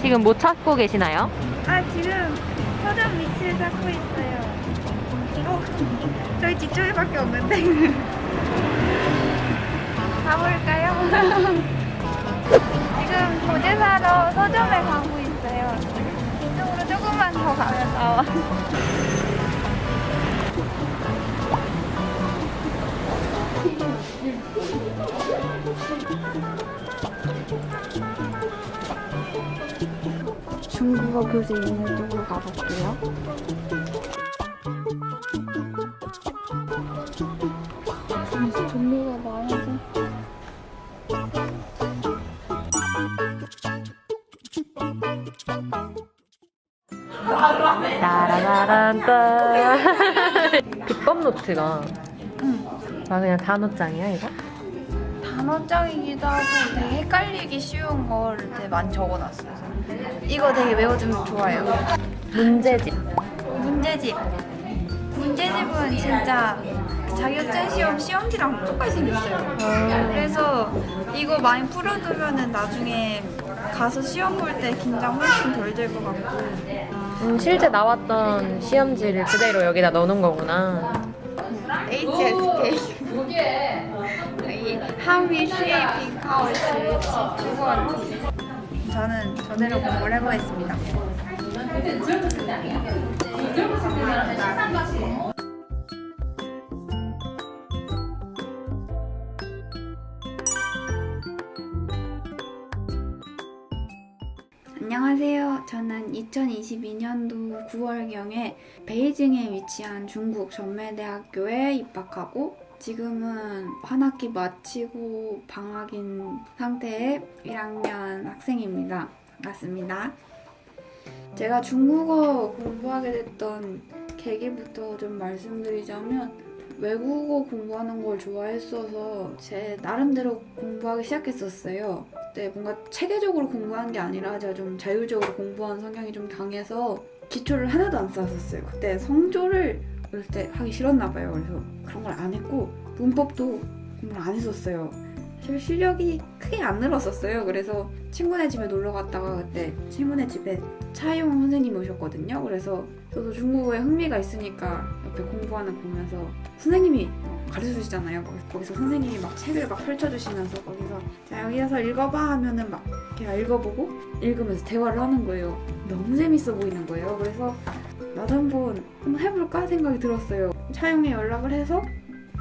지금 뭐 찾고 계시나요? 지금 서점 위치를 찾고 있어요. 저희 뒤쪽에밖에 없는데. 가볼까요? 지금 도제 사러 서점에 가고 있어요. 이쪽으로 조금만 더 가면 나와. 중국어 교재 있는 쪽으로 가볼게요. 종류가 많아서. 따라라란따. 비법 노트가 그냥 단어장이야 이거? 단어장이기도 하고 되게 헷갈리기 쉬운 걸 되게 많이 적어놨어요. 이거 되게 외워두면 좋아요. 문제집. 문제집은 진짜 자격증 시험지랑 똑같이 생겼어요. 그래서 이거 많이 풀어두면은 나중에 가서 시험 볼 때 긴장 훨씬 덜 될 것 같고. 실제 나왔던 시험지를 그대로 여기다 넣어놓은 거구나. HSK 한위 쉐이핑 파워시 주권. 저는 저대로 공부를 해보겠습니다. 안녕하세요. 저는 2022년도 9월경에 베이징에 위치한 중국 전매대학교에 입학하고 지금은 한 학기 마치고 방학인 상태의 1학년 학생입니다. 반갑습니다. 제가 중국어 공부하게 됐던 계기부터 좀 말씀드리자면 외국어 공부하는 걸 좋아했어서 제 나름대로 공부하기 시작했었어요. 그때 뭔가 체계적으로 공부하는 게 아니라 제가 좀 자율적으로 공부하는 성향이 좀 강해서 기초를 하나도 안 쌓았었어요. 그때 성조를 어릴 때 하기 싫었나 봐요. 그래서 그런 걸 안 했고 문법도 공부를 안 했었어요. 사실 실력이 크게 안 늘었었어요. 그래서 친구네 집에 놀러 갔다가 그때 친구네 집에 차이용 선생님이 오셨거든요. 그래서 저도 중국어에 흥미가 있으니까 옆에 공부하는 거 보면서 선생님이 가르쳐주시잖아요. 거기서 선생님이 막 책을 막 펼쳐주시면서 거기서 자 여기서 읽어봐 하면은 막 걔가 읽어보고 읽으면서 대화를 하는 거예요. 너무 재밌어 보이는 거예요. 그래서 나도 한번 해볼까 생각이 들었어요. 차용에 연락을 해서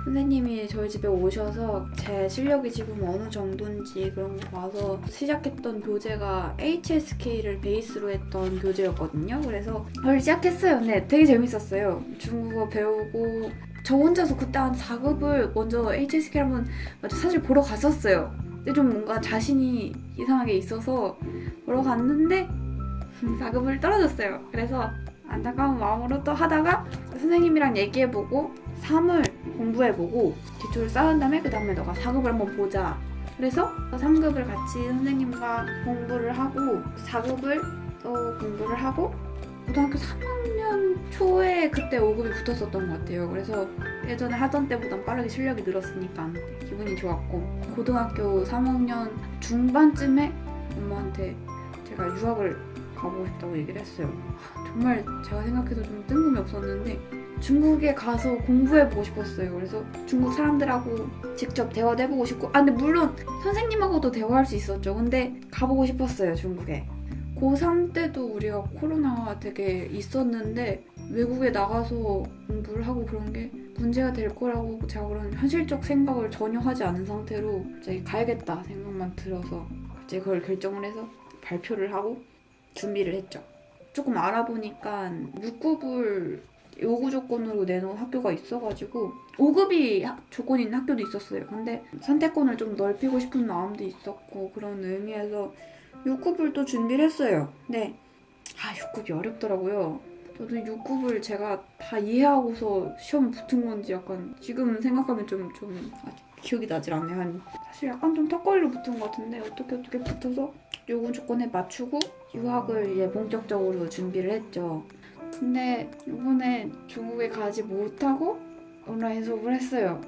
선생님이 저희 집에 오셔서 제 실력이 지금 어느 정도인지 그런 거 봐서 시작했던 교재가 HSK를 베이스로 했던 교재였거든요. 그래서 그걸 시작했어요. 근데 되게 재밌었어요. 중국어 배우고 저 혼자서 그때 한 4급을 먼저 HSK를 한번 사실 보러 갔었어요. 근데 좀 뭔가 자신이 이상하게 있어서 보러 갔는데 4급을 떨어졌어요. 그래서 안타까운 마음으로 또 하다가 선생님이랑 얘기해보고 3을 공부해보고 기초를 쌓은 다음에 그 다음에 너가 4급을 한번 보자. 그래서 3급을 같이 선생님과 공부를 하고 4급을 또 공부를 하고 고등학교 3학년 초에 그때 5급이 붙었었던 것 같아요. 그래서 예전에 하던 때보단 빠르게 실력이 늘었으니까 기분이 좋았고 고등학교 3학년 중반쯤에 엄마한테 제가 유학을 가보고 싶다고 얘기를 했어요. 정말 제가 생각해도 좀 뜬금이 없었는데 중국에 가서 공부해보고 싶었어요. 그래서 중국 사람들하고 직접 대화도 해보고 싶고 근데 물론 선생님하고도 대화할 수 있었죠. 근데 가보고 싶었어요, 중국에. 고3 때도 우리가 코로나가 되게 있었는데 외국에 나가서 공부를 하고 그런 게 문제가 될 거라고 제가 그런 현실적 생각을 전혀 하지 않은 상태로 갑자기 가야겠다 생각만 들어서 갑자기 그걸 결정을 해서 발표를 하고 준비를 했죠. 조금 알아보니까 6급을 요구 조건으로 내놓은 학교가 있어가지고 5급이 조건인 학교도 있었어요. 근데 선택권을 좀 넓히고 싶은 마음도 있었고 그런 의미에서 6급을 또 준비를 했어요. 근데 6급이 어렵더라고요. 저도 6급을 제가 다 이해하고서 시험에 붙은 건지 약간 지금 생각하면 좀 기억이 나질 않네요. 사실 약간 좀 턱걸이로 붙은 것 같은데 어떻게 붙어서 요구 조건에 맞추고 유학을 이제 본격적으로 준비를 했죠. 근데 이번에 중국에 가지 못하고 온라인 수업을 했어요.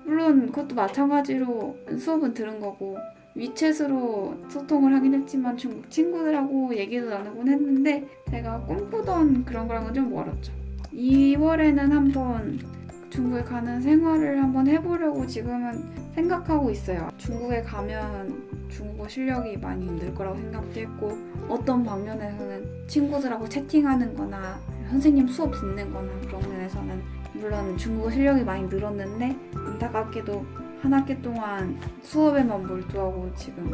물론 그것도 마찬가지로 수업은 들은 거고 위챗으로 소통을 하긴 했지만 중국 친구들하고 얘기도 나누곤 했는데 제가 꿈꾸던 그런 거랑은 좀 멀었죠. 2월에는 한번 중국에 가는 생활을 한번 해보려고 지금은 생각하고 있어요. 중국에 가면 중국어 실력이 많이 늘 거라고 생각도 했고 어떤 방면에서는 친구들하고 채팅하는 거나 선생님 수업 듣는 거나 그런 면에서는 물론 중국어 실력이 많이 늘었는데 안타깝게도 한 학기 동안 수업에만 몰두하고 지금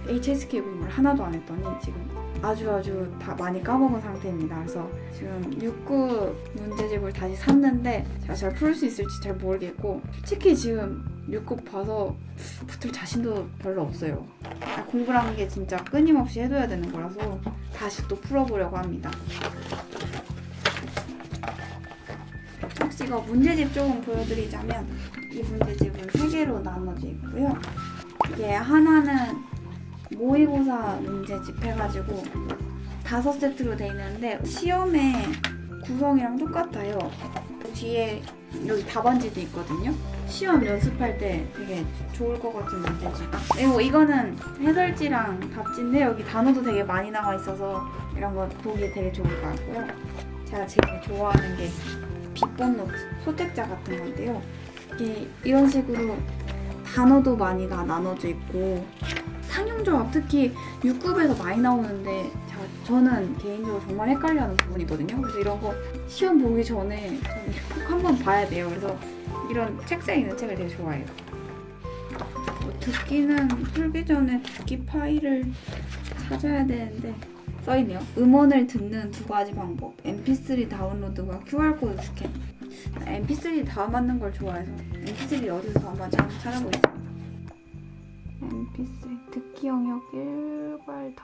HSK 공부를 하나도 안 했더니 지금 아주 다 많이 까먹은 상태입니다. 그래서 지금 6급 문제집을 다시 샀는데 제가 잘 풀 수 있을지 잘 모르겠고 솔직히 지금 6급 봐서 붙을 자신도 별로 없어요. 공부라는 게 진짜 끊임없이 해둬야 되는 거라서 다시 또 풀어보려고 합니다. 혹시 이거 문제집 조금 보여드리자면 이 문제집은 3개로 나눠져 있고요. 이게 하나는 모의고사 문제집 해가지고 5세트로 돼 있는데 시험의 구성이랑 똑같아요. 뒤에 여기 답안지도 있거든요. 시험 연습할 때 되게 좋을 것 같은 문제집. 그리고 이거는 해설지랑 답지인데 여기 단어도 되게 많이 나와 있어서 이런 거 보기 되게 좋을 것 같고요. 제가 제일 좋아하는 게 비법 노트, 소책자 같은 건데요. 이게 이런 식으로 단어도 많이 다 나눠져 있고 상용조합 특히 6급에서 많이 나오는데 저는 개인적으로 정말 헷갈려하는 부분이거든요. 그래서 이런 거 시험 보기 전에 저는 꼭 한번 봐야 돼요. 그래서 이런 책장 있는 책을 되게 좋아해요. 듣기는 풀기 전에 듣기 파일을 찾아야 되는데 써있네요. 음원을 듣는 2가지 방법. mp3 다운로드와 QR코드 스캔. mp3 다운받는 걸 좋아해서 mp3 어디서 한번 찾아보겠습니다. mp3 듣기 영역 1괄 다운로드.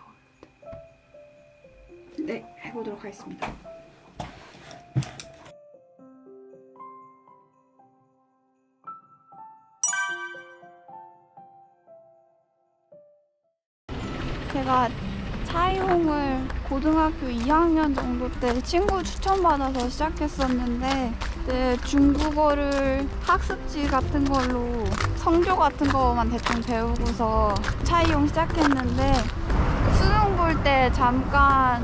네, 해보도록 하겠습니다. 제가 차이홍을 고등학교 2학년 정도 때 친구 추천받아서 시작했었는데 그때 중국어를 학습지 같은 걸로 성조 같은 거만 대충 배우고서 차이홍 시작했는데 수능 볼 때 잠깐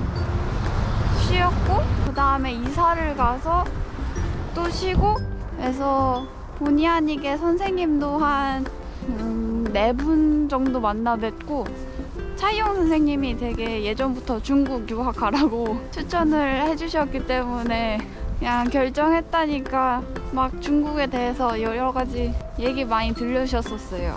쉬었고 그 다음에 이사를 가서 또 쉬고 그래서 본의 아니게 선생님도 한 4분 정도 만나 뵙고 차이용 선생님이 되게 예전부터 중국 유학 가라고 추천을 해주셨기 때문에 그냥 결정했다니까 막 중국에 대해서 여러 가지 얘기 많이 들려주셨었어요.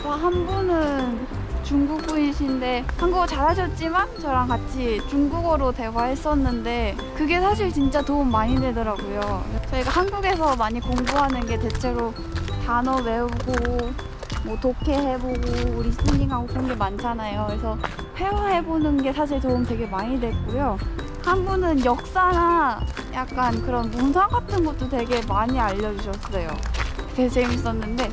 한 분은 중국분이신데 한국어 잘하셨지만 저랑 같이 중국어로 대화했었는데 그게 사실 진짜 도움 많이 되더라고요. 저희가 한국에서 많이 공부하는 게 대체로 단어 외우고 뭐 독해해보고 리스닝하고 그런 게 많잖아요. 그래서 회화해보는 게 사실 도움 되게 많이 됐고요. 한 분은 역사나 약간 그런 문화 같은 것도 되게 많이 알려주셨어요. 되게 재밌었는데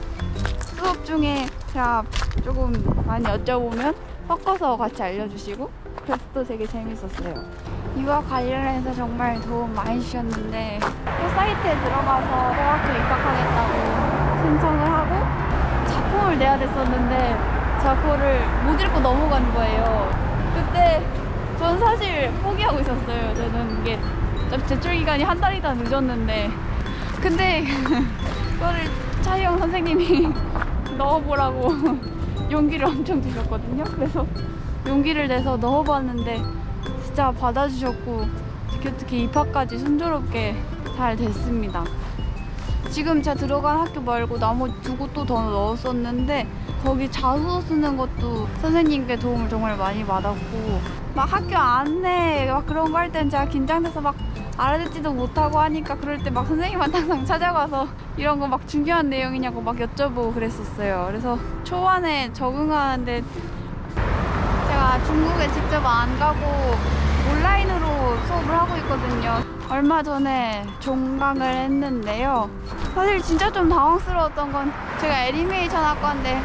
수업 중에 제가 조금 많이 여쭤보면 섞어서 같이 알려주시고 그래서 또 되게 재밌었어요. 유학 관련해서 정말 도움 많이 주셨는데 또 사이트에 들어가서 대학교 입학하겠다고 신청을 하고 작품을 내야 됐었는데 제가 그거를 못 읽고 넘어간 거예요. 그때 전 사실 포기하고 있었어요. 저는 이게 제출 기간이 한 달이다 늦었는데 근데 그거를 차이영 선생님이 넣어보라고 용기를 엄청 주셨거든요. 그래서 용기를 내서 넣어봤는데 진짜 받아주셨고 특히 입학까지 순조롭게 잘 됐습니다. 지금 제가 들어간 학교 말고 나머지 2곳도 더 넣었었는데 거기 자소서 쓰는 것도 선생님께 도움을 정말 많이 받았고 막 학교 안내 막 그런 거 할 땐 제가 긴장돼서 막 알아듣지도 못하고 하니까 그럴 때 막 선생님한테 항상 찾아가서 이런 거 막 중요한 내용이냐고 막 여쭤보고 그랬었어요. 그래서 초반에 적응하는데 제가 중국에 직접 안 가고 온라인으로 수업을 하고 있거든요. 얼마 전에 종강을 했는데요. 사실 진짜 좀 당황스러웠던 건 제가 애니메이션 학과인데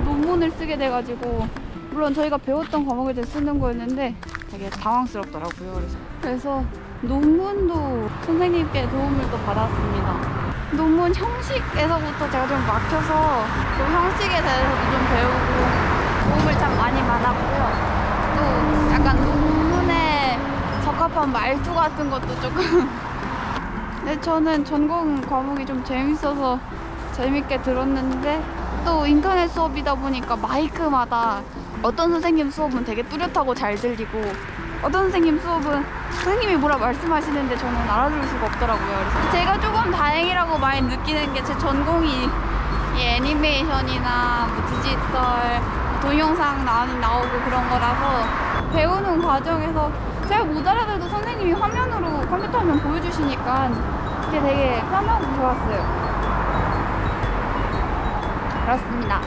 논문을 쓰게 돼가지고 물론 저희가 배웠던 과목에 대해 쓰는 거였는데 되게 당황스럽더라고요. 그래서 논문도 선생님께 도움을 또 받았습니다. 논문 형식에서부터 제가 좀 막혀서 그 형식에 대해서도 좀 배우고 도움을 참 많이 받았고요. 또 약간 논문에 적합한 말투 같은 것도 조금 근데 저는 전공 과목이 좀 재밌어서 재밌게 들었는데 또 인터넷 수업이다 보니까 마이크마다 어떤 선생님 수업은 되게 뚜렷하고 잘 들리고 어떤 선생님 수업은 선생님이 뭐라 말씀하시는데 저는 알아들을 수가 없더라고요. 그래서 제가 조금 다행이라고 많이 느끼는 게 제 전공이 이 애니메이션이나 뭐 디지털 동영상 나오고 그런 거라서 배우는 과정에서 제가 못 알아들어도 선생님이 화면으로 컴퓨터 화면 보여주시니까 그게 되게 편하고 좋았어요. 그렇습니다.